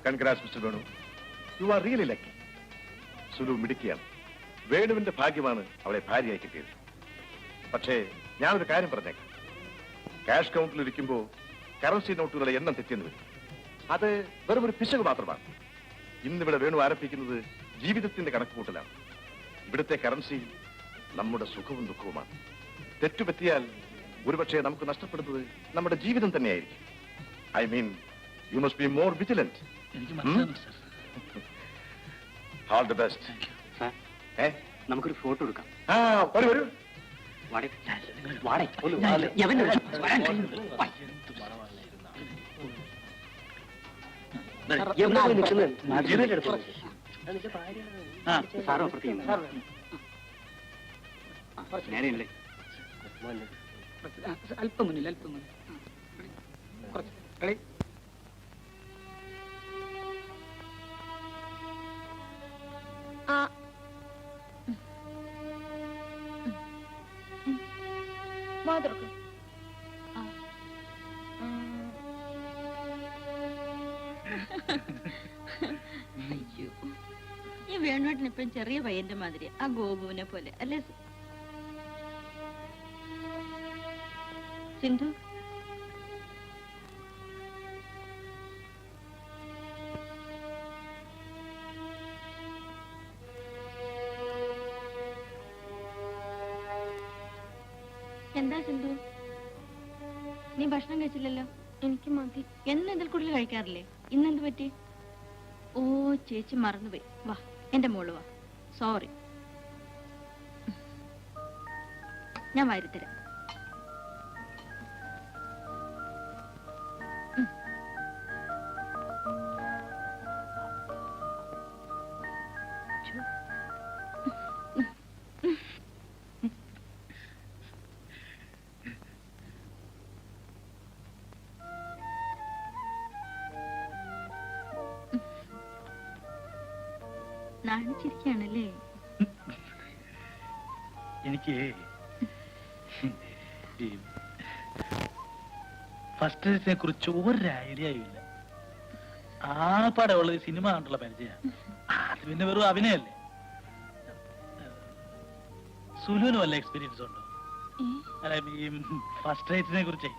Congrats mister Venu. You are really lucky. Sulu മിടുക്കിയാണ്. വേണുവിന്റെ ഭാഗ്യമാണ് അവളെ ഭാര്യയായി കിട്ടിയത്. പക്ഷേ ഞാനൊരു കാര്യം പറഞ്ഞേക്കാം. ക്യാഷ് കൗണ്ടിൽ ഇരിക്കുമ്പോൾ കറൻസി നോട്ടുകളെ എണ്ണം തെറ്റിയെന്ന് വരും. അത് വെറും ഒരു പിശക് മാത്രമാണ്. ഇന്നിവിടെ വേണു ആരംഭിക്കുന്നത് ജീവിതത്തിന്റെ കണക്കുകൂട്ടലാണ്. ഇവിടുത്തെ കറൻസി നമ്മുടെ സുഖവും ദുഃഖവുമാണ്. തെറ്റുപറ്റിയാൽ ഒരുപക്ഷെ നമുക്ക് നഷ്ടപ്പെടുന്നത് നമ്മുടെ ജീവിതം തന്നെയായിരിക്കും. I mean you must be more vigilant. All the best. നമുക്കൊരു ഫോട്ടോ എടുക്കാം. വരൂ വരൂ. നേരെയല്ലേ? അല്പം മുന്നിൽ അയ്യോ, ഈ വേണുവേട്ടനിപ്പം ചെറിയ പയ്യന്റെ മാതിരി, ആ ഗോപുവിനെ പോലെ അല്ലേ സിന്ധു? എന്താ സിന്ധു, നീ ഭക്ഷണം കഴിച്ചില്ലല്ലോ? എനിക്ക് മതി. എന്നും ഇതിൽ കൂടുതൽ കഴിക്കാറില്ലേ? ഇന്നെന്ത് പറ്റി? ഓ, ചേച്ചി മറന്നുപോയി. വാ എന്റെ മോള് വാ. സോറി, ഞാൻ വാരിത്തരാം. നാണിച്ചിരിക്കുകയാണല്ലേ? എനിക്ക് ഫസ്റ്റ് ഡേറ്റിനെ കുറിച്ച് ഒരു ഐഡിയയും ഇല്ല. ആപ്പാടെ ഉള്ളത് സിനിമ കണ്ടുള്ള പരിചയമാണ്. അത് പിന്നെ വെറും അഭിനയല്ലേ. സുലുവിന് വല്ല എക്സ്പീരിയൻസ് ഉണ്ടോ? അല്ല, ഈ ഫസ്റ്റ് ഡേറ്റിനെ കുറിച്ച്.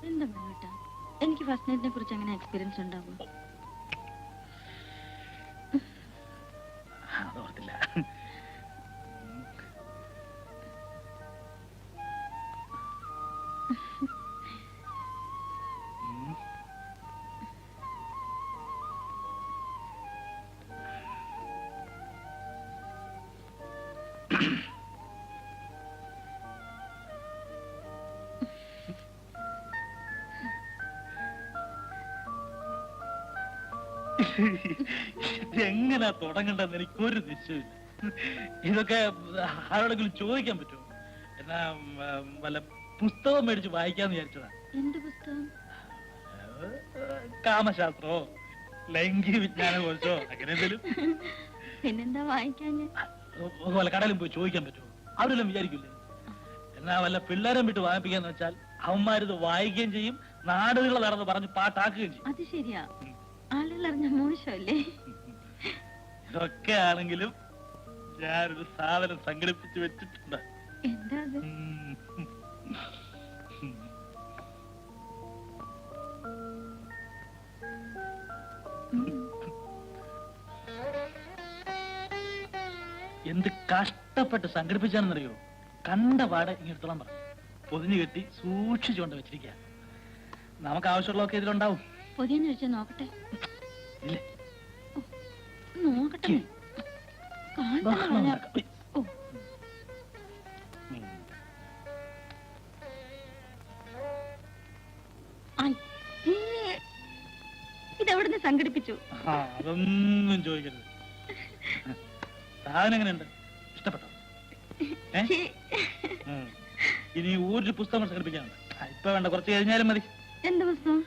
എന്താ വേണോട്ടാ, എനിക്ക് ഫസ്റ്റ് നൈറ്റിനെ കുറിച്ച് അങ്ങനെ എക്സ്പീരിയൻസ് ഉണ്ടാവും? അതോർത്തില്ല. എങ്ങനാ തുടങ്ങണ്ടെന്ന് എനിക്കൊരു നിശ്ചയമില്ല. ഇതൊക്കെ ആരോടെങ്കിലും ചോദിക്കാൻ പറ്റുമോ? എന്നാ വല്ല പുസ്തകം മേടിച്ച് വായിക്കാന്ന് വിചാരിച്ചതാ. എന്ത് പുസ്തകം? കാമശാസ്ത്രോ ലൈംഗിക വിജ്ഞാന കോഴ്സോ അങ്ങനെ എന്തെങ്കിലും. പിന്നെന്താ വായിക്കാന്? വല്ല കടയിലും പോയി ചോദിക്കാൻ പറ്റുമോ? അവരെല്ലാം വിചാരിക്കില്ലേ? എന്നാ വല്ല പിള്ളേരെ വിട്ട് വായിപ്പിക്കാന്ന് വെച്ചാൽ അവന്മാരിത് വായിക്കുകയും ചെയ്യും, നാടുകളെ നടന്ന് പറഞ്ഞ് പാട്ടാക്കുകയും ചെയ്യും. അത് ശരിയാ, ആളുകൾ അറിഞ്ഞ മോശമല്ലേ? ഇതൊക്കെ ആണെങ്കിലും ഞാനൊരു സാധനം സംഘടിപ്പിച്ച് വെച്ചിട്ടുണ്ട്. എന്താ അത്? എന്ത് കഷ്ടപ്പെട്ട് സംഘടിപ്പിച്ചാണെന്നറിയോ? കണ്ട പാടെ ഇങ്ങെടുത്തോളം പറഞ്ഞു പൊതിഞ്ഞു കെട്ടി സൂക്ഷിച്ചുകൊണ്ട് വെച്ചിരിക്കുക. നമുക്ക് ആവശ്യമുള്ളതൊക്കെ ഇതിലുണ്ടാവും. പൊതിയെന്ന് വെച്ചാൽ നോക്കട്ടെ. ഇല്ലേ, നോക്കട്ടെ. ഇതെവിടുന്ന് സംഘടിപ്പിച്ചു? അതൊന്നും ചോദിക്കരുത്. സാധനം എങ്ങനെയുണ്ട്? ഇഷ്ടപ്പെട്ടോ? ഇനി ഒരു പുസ്തകം സംഘടിപ്പിക്കാനുണ്ട്. ഇപ്പൊ വേണ്ട, കുറച്ച് കഴിഞ്ഞാലും മതി. എന്ത് പുസ്തകം?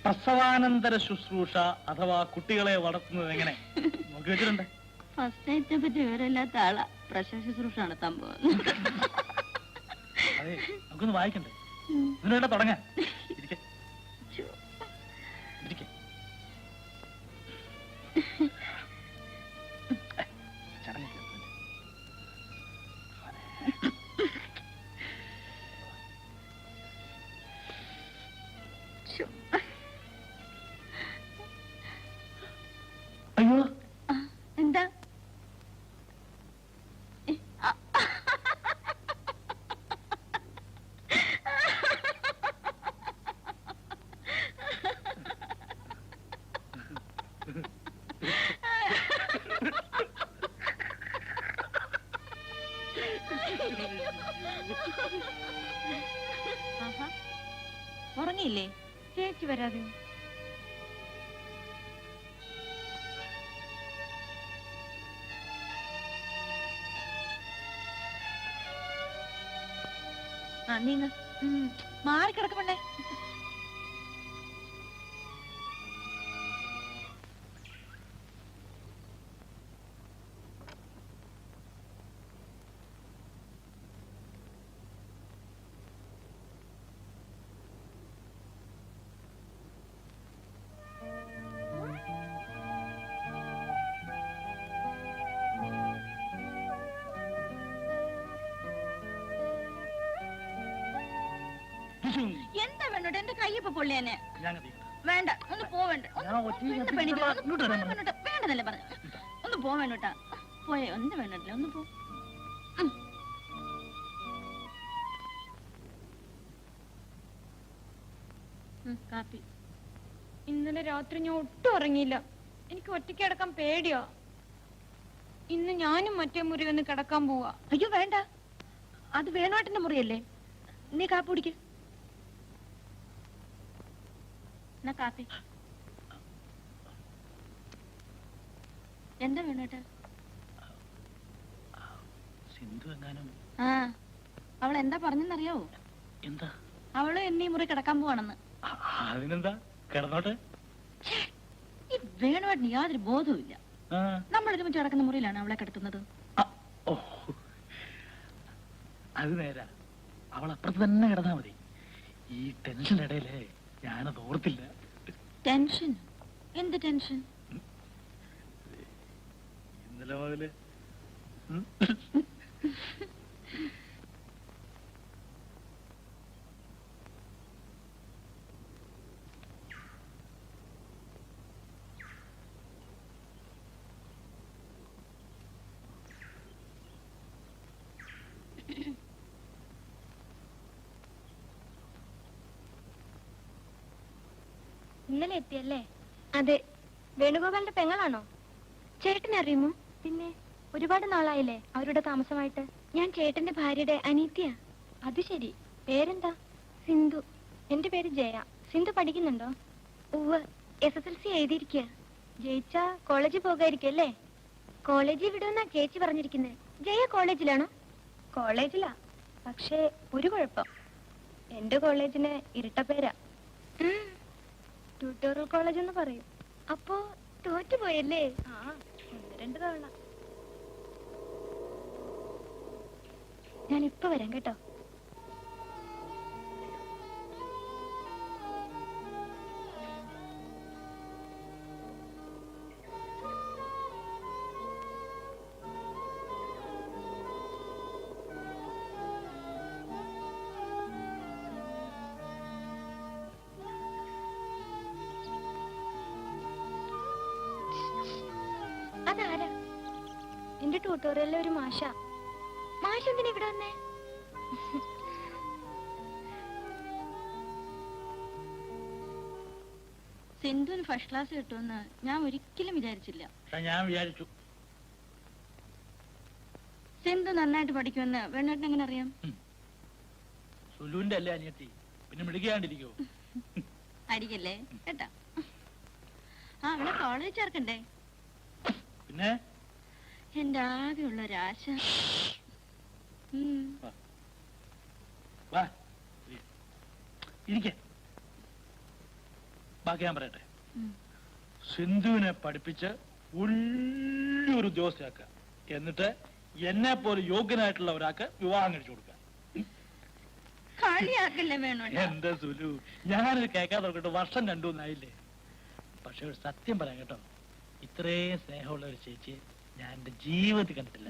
പ്രസവാനന്തര ശുശ്രൂഷ അഥവാ കുട്ടികളെ വളർത്തുന്നത് എങ്ങനെ നോക്കി വെച്ചിട്ടുണ്ട്. ഫസ്റ്റ് നൈറ്റിനെ പറ്റി വിവരമില്ലാത്ത ആളാ. പ്രസവ ശുശ്രൂഷ നടത്താൻ പോകുന്നു. അതെ, നമുക്കൊന്ന് വായിക്കണ്ടേ? ഇതിനുവേണ്ട തുടങ്ങാൻ. ഉറങ്ങിയില്ലേ? ചേച്ചി വരാതെ നീങ്ങ മാറിക്കിടക്കണ്ടേ. എന്താ വേണ്ടോട്ടെ? എന്റെ കയ്യപ്പ പൊള്ളിയനെ. വേണ്ട, ഒന്ന് പോവേണ്ട. വേണ്ടതല്ലേ പറഞ്ഞു. ഒന്ന് പോവേണ്ടോട്ടാ. പോയേ, ഒന്ന് വേണ്ടല്ലേ, ഒന്ന് പോ. കാപ്പി. ഇന്നലെ രാത്രി ഞാൻ ഒട്ടും ഉറങ്ങിയില്ല. എനിക്ക് ഒറ്റയ്ക്ക് കിടക്കാൻ പേടിയോ. ഇന്ന് ഞാനും മറ്റേ മുറി ഒന്ന് കിടക്കാൻ പോവാ. അയ്യോ വേണ്ട, അത് വേണോട്ടന്റെ മുറിയല്ലേ. നീ കാപ്പി കുടിക്ക്. എന്നാ കാപ്പി. എന്താ വേണോട്ടെ? സിന്ധു എങ്ങാനും. ആ, അവൾ എന്താ പറഞ്ഞെന്നറിയാവോ? എന്താ? അവള് എന്നീ മുറി കിടക്കാൻ പോവാണെന്ന്. അതിനെന്താ, കിടന്നോട്ടെ. ഈ വേണുവാട്ടിന് യാതൊരു ബോധവും ഇല്ല. നമ്മളൊരുമിച്ച് കിടക്കുന്ന മുറിയിലാണ് അവളെ കിടത്തുന്നത്. അത് നേരാ, അവൾ അപ്പുറത്ത് തന്നെ കിടന്നാ മതി. ഈ ടെൻഷനിടയിലേ ഞാനത് ഓർത്തില്ല. ടെൻഷൻ? എന്ത് ടെൻഷൻ? ഇന്നലെ മുതല് ഇന്നലെ എത്തിയല്ലേ? അതെ. വേണുഗോപാലിന്റെ പെങ്ങളാണോ? ചേട്ടനെ അറിയുമോ? പിന്നെ ഒരുപാട് നാളായില്ലേ അവരുടെ താമസമായിട്ട്. ഞാൻ ചേട്ടന്റെ ഭാര്യയുടെ അനീത്തിയാ. അത് ശരി. പേരെന്താ? സിന്ധു. എന്റെ പേര് ജയ. സിന്ധു പഠിക്കുന്നുണ്ടോ? ഉവ്വ്, SSLC എഴുതിയിരിക്കുക. ജയിച്ചാ കോളേജിൽ പോകായിരിക്കും അല്ലേ? കോളേജിൽ വിടുമെന്നാ ചേച്ചി പറഞ്ഞിരിക്കുന്നത്. ജയ കോളേജിലാണോ? കോളേജിലാ, പക്ഷേ ഒരു കുഴപ്പം. എന്റെ കോളേജിന് ഇരട്ടപ്പേരാ. ട്യൂട്ടോറിയൽ കോളേജ് എന്ന് പറയും. അപ്പോ തോറ്റുപോയല്ലേ? ആ, 1-2 തവണ. ഞാൻ ഇപ്പൊ വരാം കേട്ടോ. അതാരാ? എന്റെ ട്യൂട്ടോറിയലിലെ ഒരു മാഷ. മാഷ എന്തിനാ ഇവിടെ വന്നേ? സിന്ധുവിന് ഫസ്റ്റ് ക്ലാസ് കിട്ടുമെന്ന് ഞാൻ ഒരിക്കലും വിചാരിച്ചില്ല. ഞാൻ വിചാരിച്ചു. സിന്ധു നന്നായിട്ട് പഠിക്കുമെന്ന് വേണേട്ടൻ എങ്ങനെ അറിയാം? സുലുവിന്റെ അല്ലേ അനിയത്തി, പിന്നെ മിടുകയാണ്ടിരിക്കോ? അടിക്കല്ലേ കേട്ടാ. ആ, അവളെ കോളേജ് ചേർക്കണ്ടേ? പിന്നെ എന്റെ ആകെയുള്ള ഒരാശ. വാ ഇരിക്കെ. ബാക്കി ഞാൻ പറയട്ടെ. സിന്ധുവിനെ പഠിപ്പിച്ച് വലിയൊരു ഉദ്യോഗസ്ഥയാക്കുക, എന്നിട്ട് എന്നെ പോലെ യോഗ്യനായിട്ടുള്ള ഒരാൾക്ക് വിവാഹം കഴിച്ചു കൊടുക്കുക. കളിയാക്കല്ലേ വേണോ? എന്താ സുലു, ഞാനത് കേൾക്കാൻ തുടങ്ങിട്ട് വർഷം 2-3 ആയില്ലേ. പക്ഷെ ഒരു സത്യം പറയാം കേട്ടോ, ഇത്രയും സ്നേഹമുള്ള ഒരു ചേച്ചിയെ ഞാൻ എന്റെ ജീവിതത്തിൽ കണ്ടിട്ടില്ല.